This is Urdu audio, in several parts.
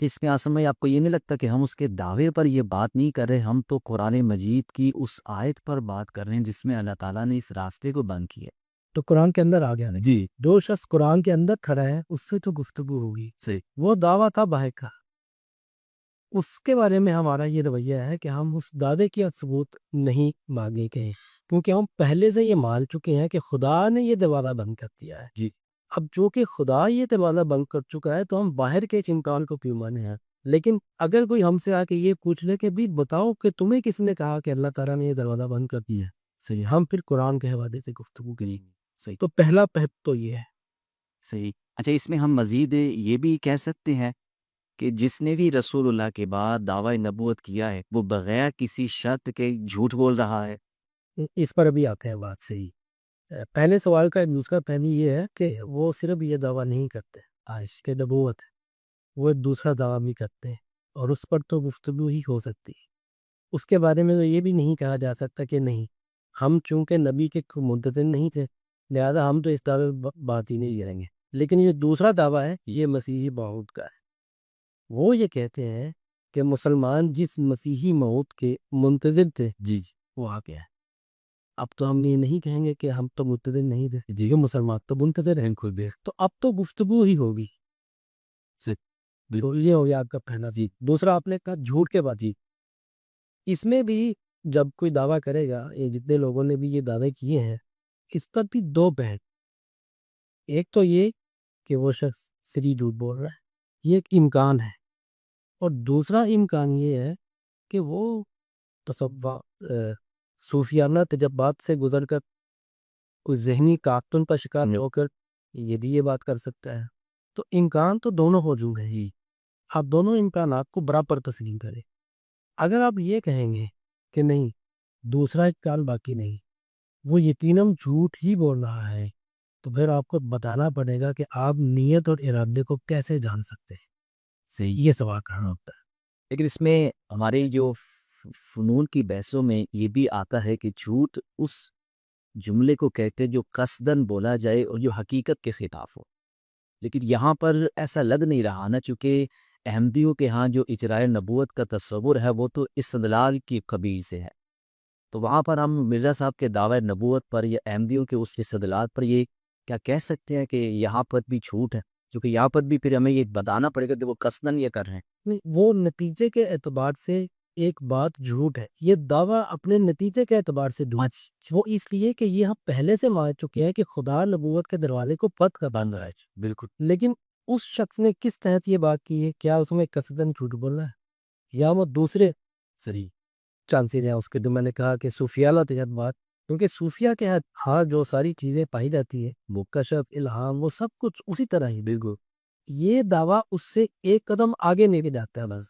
تو اس میں آسم بھائی آپ کو یہ نہیں لگتا کہ ہم اس کے دعوے پر یہ بات نہیں کر رہے، ہم تو قرآن مجید کی اس آیت پر بات کر رہے ہیں جس میں اللہ تعالیٰ نے اس راستے کو بند کیا ہے؟ تو قرآن کے اندر آ گیا نا جی جو شخص قرآن کے اندر کھڑا ہے اس سے تو گفتگو ہوگی. صحیح. وہ دعویٰ تھا باہر کا، اس کے بارے میں ہمارا یہ رویہ ہے کہ ہم اس دعوے کی ثبوت نہیں مانگے گئے، کیونکہ ہم پہلے سے یہ مان چکے ہیں کہ خدا نے یہ دروازہ بند کر دیا ہے. جی اب جو کہ خدا یہ دروازہ بند کر چکا ہے تو ہم باہر کے اس امکان کو کیوں مانے ہیں؟ لیکن اگر کوئی ہم سے آ کے یہ پوچھ لے کہ بھی بتاؤ کہ تمہیں کس نے کہا کہ اللہ تعالیٰ نے یہ دروازہ بند کر دیا ہے، صحیح. ہم پھر قرآن کے حوالے سے گفتگو کریں گے. صحیح تو پہلا پہپ تو یہ ہے. صحیح. اچھا، اس میں ہم مزید یہ بھی کہہ سکتے ہیں کہ جس نے بھی رسول اللہ کے بعد دعوی نبوت کیا ہے وہ بغیر کسی شرط کے جھوٹ بول رہا ہے. اس پر ابھی آتے ہیں بات. صحیح. پہلے سوال کا دوسرا پہلو یہ ہے کہ وہ صرف یہ دعویٰ نہیں کرتے عائش کہ نبوت ہے، وہ ایک دوسرا دعویٰ بھی کرتے ہیں اور اس پر تو گفتگو ہی ہو سکتی ہے. اس کے بارے میں تو یہ بھی نہیں کہا جا سکتا کہ نہیں، ہم چونکہ نبی کے منتظر نہیں تھے لہذا ہم تو اس دعوے بات ہی نہیں کریں گے. لیکن یہ دوسرا دعویٰ ہے، یہ مسیحی موعود کا ہے. وہ یہ کہتے ہیں کہ مسلمان جس مسیحی موعود کے منتظر تھے جی وہ آ گیا ہے. اب تو ہم یہ نہیں کہیں گے کہ ہم تو منتظر نہیں تھے، جی مسلمان تو منتظر ہیں کوئی بھی، تو اب تو گفتگو ہی ہوگی. تو یہ ہو گیا آپ کا پہلا. جی دوسرا آپ نے کہا جھوٹ کے بعد. جی اس میں بھی جب کوئی دعویٰ کرے گا، یہ جتنے لوگوں نے بھی یہ دعوے کیے ہیں اس پر بھی دو پہلو. ایک تو یہ کہ وہ شخص صریح جھوٹ بول رہا ہے، یہ ایک امکان ہے، اور دوسرا امکان یہ ہے کہ وہ صوفیانہ تجربات سے گزر کر کوئی ذہنی تعطل پر شکار ہو کر یہ بھی یہ بات کر سکتا ہے. تو امکان تو دونوں موجود ہیں ہی، آپ دونوں امکانات کو برابر تسلیم کریں. اگر آپ یہ کہیں گے کہ نہیں دوسرا امکان باقی نہیں، وہ یقیناً جھوٹ ہی بول رہا ہے، تو پھر آپ کو بتانا پڑے گا کہ آپ نیت اور ارادے کو کیسے جان سکتے ہیں. صحیح. یہ سوال کرنا ہوتا ہے. لیکن اس میں ہمارے جو فنون کی بحثوں میں یہ بھی آتا ہے کہ جھوٹ اس جملے کو کہتے جو قصدن بولا جائے اور جو حقیقت کے خلاف ہو. لیکن یہاں پر ایسا لگ نہیں رہا نا، چونکہ احمدیوں کے ہاں جو اجرائے نبوت کا تصور ہے وہ تو استدلال کی قبیل سے ہے. تو وہاں پر ہم مرزا صاحب کے دعوی نبوت پر یا احمدیوں کے اس استدلال پر یہ کیا کہہ سکتے ہیں کہ یہاں پر بھی جھوٹ ہے؟ کیونکہ یہاں پر بھی پھر ہمیں یہ بتانا پڑے گا کہ وہ قصدن یہ کر رہے ہیں. نہیں، وہ نتیجے کے اعتبار سے ایک بات جھوٹ ہے، یہ دعویٰ اپنے نتیجے کے اعتبار سے جھوٹ. وہ اس لیے کہ یہ ہم پہلے سے مان چکے ہیں کہ خدا نبوت کے دروازے کو پت کر بند رہا ہے. بالکل. لیکن اس شخص نے کس تحت یہ بات کی ہے؟ کیا اس میں قصدن جھوٹ بول رہا ہے یا وہ دوسرے صحیح چانسز ہیں اس کے؟ جو میں نے کہا کہ صوفیانہ تجربات، کیونکہ صوفیہ کے ہاں جو ساری چیزیں پائی جاتی ہے، مکشف، الہام، وہ سب کچھ اسی طرح ہی. بالکل. یہ دعویٰ اس سے ایک قدم آگے لے کے جاتا ہے بس.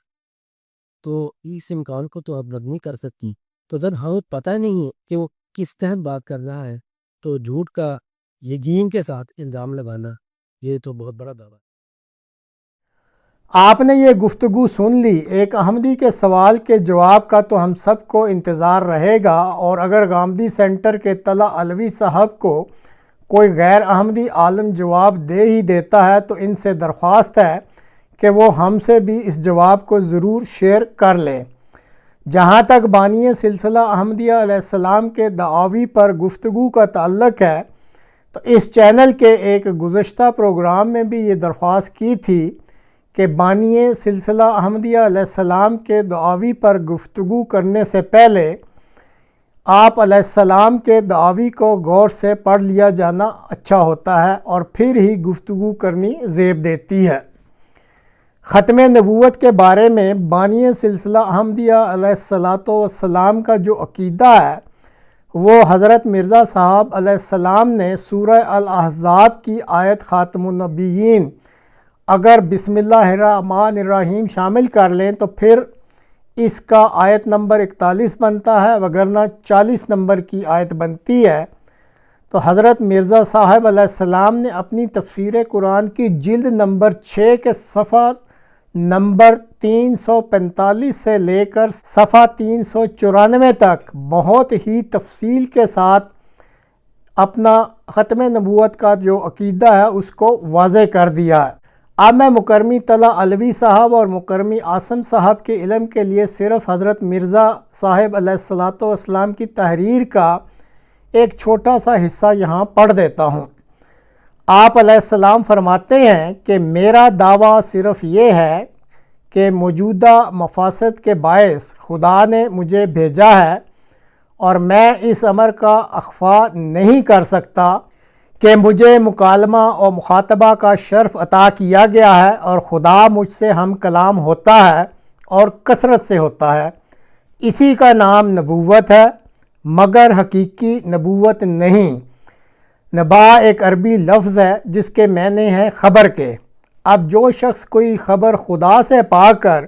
تو اس امکان کو تو آپ رد نہیں کر سکتی. تو جب ہمیں پتہ نہیں ہے کہ وہ کس تحت بات کر رہا ہے تو جھوٹ کا یقین کے ساتھ الزام لگانا یہ تو بہت بڑا دعویٰ ہے. آپ نے یہ گفتگو سن لی. ایک احمدی کے سوال کے جواب کا تو ہم سب کو انتظار رہے گا، اور اگر گامدی سینٹر کے طلع علوی صاحب کو کوئی غیر احمدی عالم جواب دے ہی دیتا ہے تو ان سے درخواست ہے کہ وہ ہم سے بھی اس جواب کو ضرور شیئر کر لیں. جہاں تک بانی سلسلہ احمدیہ علیہ السلام کے دعاوی پر گفتگو کا تعلق ہے تو اس چینل کے ایک گزشتہ پروگرام میں بھی یہ درخواست کی تھی کہ بانی سلسلہ احمدیہ علیہ السلام کے دعاوی پر گفتگو کرنے سے پہلے آپ علیہ السلام کے دعاوی کو غور سے پڑھ لیا جانا اچھا ہوتا ہے اور پھر ہی گفتگو کرنی زیب دیتی ہے. ختم نبوت کے بارے میں بانی سلسلہ احمدیہ علیہ السلام کا جو عقیدہ ہے وہ حضرت مرزا صاحب علیہ السلام نے سورہ الاحزاب کی آیت خاتم النبیین اگر بسم اللہ الرحمن الرحیم شامل کر لیں تو پھر اس کا آیت نمبر 41 بنتا ہے، وگرنہ 40 نمبر کی آیت بنتی ہے. تو حضرت مرزا صاحب علیہ السلام نے اپنی تفسیر قرآن کی جلد نمبر 6 کے صفحہ نمبر 345 سے لے کر صفحہ 394 تک بہت ہی تفصیل کے ساتھ اپنا ختم نبوت کا جو عقیدہ ہے اس کو واضح کر دیا ہے. اب میں مکرمی طلع علوی صاحب اور مکرمی عاصم صاحب کے علم کے لیے صرف حضرت مرزا صاحب علیہ الصلاۃ والسلام کی تحریر کا ایک چھوٹا سا حصہ یہاں پڑھ دیتا ہوں۔ آپ علیہ السلام فرماتے ہیں کہ میرا دعویٰ صرف یہ ہے کہ موجودہ مفاسد کے باعث خدا نے مجھے بھیجا ہے، اور میں اس امر کا اخفا نہیں کر سکتا کہ مجھے مکالمہ اور مخاطبہ کا شرف عطا کیا گیا ہے، اور خدا مجھ سے ہم کلام ہوتا ہے اور کثرت سے ہوتا ہے۔ اسی کا نام نبوت ہے، مگر حقیقی نبوت نہیں۔ نبا ایک عربی لفظ ہے جس کے معنی ہیں خبر کے۔ اب جو شخص کوئی خبر خدا سے پا کر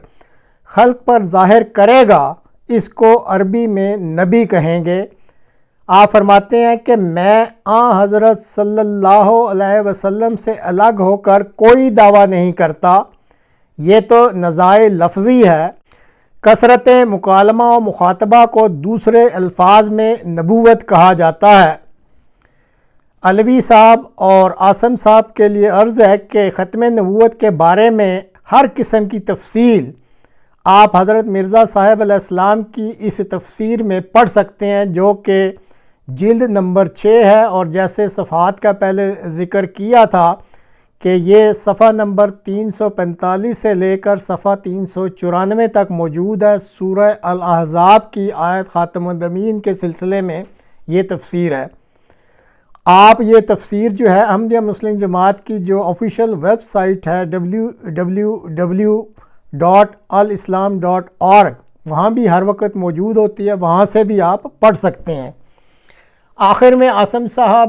خلق پر ظاہر کرے گا اس کو عربی میں نبی کہیں گے۔ آپ فرماتے ہیں کہ میں حضرت صلی اللہ علیہ وسلم سے الگ ہو کر کوئی دعویٰ نہیں کرتا، یہ تو نزاع لفظی ہے۔ کثرت مکالمہ و مخاطبہ کو دوسرے الفاظ میں نبوت کہا جاتا ہے۔ علوی صاحب اور عاصم صاحب کے لیے عرض ہے کہ ختم نبوت کے بارے میں ہر قسم کی تفصیل آپ حضرت مرزا صاحب علیہ السلام کی اس تفسیر میں پڑھ سکتے ہیں، جو کہ جلد نمبر 6 ہے، اور جیسے صفحات کا پہلے ذکر کیا تھا کہ یہ صفحہ نمبر 345 سے لے کر صفحہ 394 تک موجود ہے۔ سورہ الاحزاب کی آیت خاتم النبیین کے سلسلے میں یہ تفسیر ہے۔ آپ یہ تفسیر جو ہے احمدیہ مسلم جماعت کی جو آفیشیل ویب سائٹ ہے www.alislam.org، وہاں بھی ہر وقت موجود ہوتی ہے، وہاں سے بھی آپ پڑھ سکتے ہیں۔ آخر میں عاصم صاحب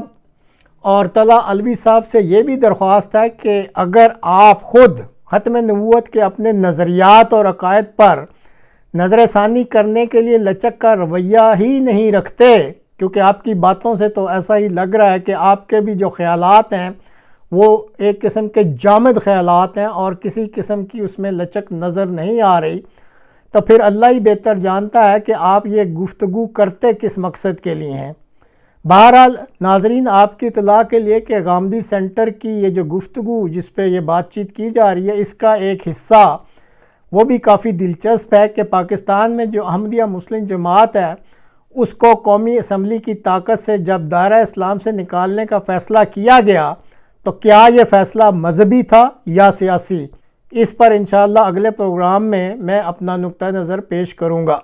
اور طلع علوی صاحب سے یہ بھی درخواست ہے کہ اگر آپ خود ختم نبوت کے اپنے نظریات اور عقائد پر نظر ثانی کرنے کے لیے لچک کا رویہ ہی نہیں رکھتے، کیونکہ آپ کی باتوں سے تو ایسا ہی لگ رہا ہے کہ آپ کے بھی جو خیالات ہیں وہ ایک قسم کے جامد خیالات ہیں اور کسی قسم کی اس میں لچک نظر نہیں آ رہی، تو پھر اللہ ہی بہتر جانتا ہے کہ آپ یہ گفتگو کرتے کس مقصد کے لیے ہیں۔ بہرحال ناظرین، آپ کی اطلاع کے لیے کہ غامدی سینٹر کی یہ جو گفتگو جس پہ یہ بات چیت کی جا رہی ہے، اس کا ایک حصہ وہ بھی کافی دلچسپ ہے کہ پاکستان میں جو احمدیہ مسلم جماعت ہے اس کو قومی اسمبلی کی طاقت سے جب دائرہ اسلام سے نکالنے کا فیصلہ کیا گیا تو کیا یہ فیصلہ مذہبی تھا یا سیاسی؟ اس پر انشاءاللہ اگلے پروگرام میں اپنا نقطہ نظر پیش کروں گا۔